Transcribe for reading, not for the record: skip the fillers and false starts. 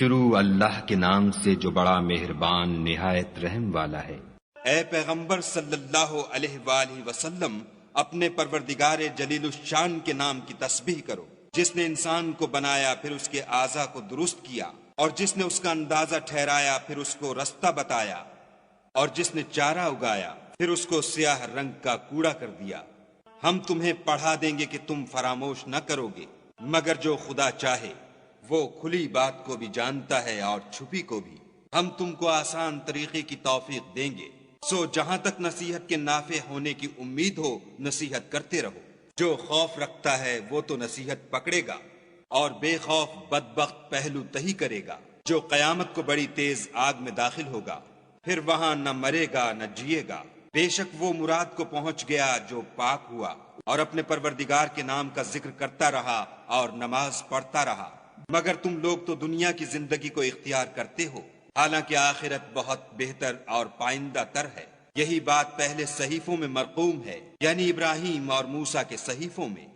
شروع اللہ کے نام سے جو بڑا مہربان نہایت رحم والا ہے۔ اے پیغمبر صلی اللہ علیہ وآلہ وسلم، اپنے پروردگار جلیل الشان کے نام کی تسبیح کرو، جس نے انسان کو بنایا پھر اس کے اعضاء کو درست کیا، اور جس نے اس کا اندازہ ٹھہرایا پھر اس کو رستہ بتایا، اور جس نے چارہ اگایا پھر اس کو سیاہ رنگ کا کوڑا کر دیا۔ ہم تمہیں پڑھا دیں گے کہ تم فراموش نہ کرو گے، مگر جو خدا چاہے، وہ کھلی بات کو بھی جانتا ہے اور چھپی کو بھی۔ ہم تم کو آسان طریقے کی توفیق دیں گے، سو جہاں تک نصیحت کے نافع ہونے کی امید ہو نصیحت کرتے رہو۔ جو خوف رکھتا ہے وہ تو نصیحت پکڑے گا، اور بے خوف بدبخت پہلو تہی کرے گا، جو قیامت کو بڑی تیز آگ میں داخل ہوگا، پھر وہاں نہ مرے گا نہ جیے گا۔ بے شک وہ مراد کو پہنچ گیا جو پاک ہوا، اور اپنے پروردگار کے نام کا ذکر کرتا رہا اور نماز پڑھتا رہا۔ مگر تم لوگ تو دنیا کی زندگی کو اختیار کرتے ہو، حالانکہ آخرت بہت بہتر اور پائندہ تر ہے۔ یہی بات پہلے صحیفوں میں مرقوم ہے، یعنی ابراہیم اور موسیٰ کے صحیفوں میں۔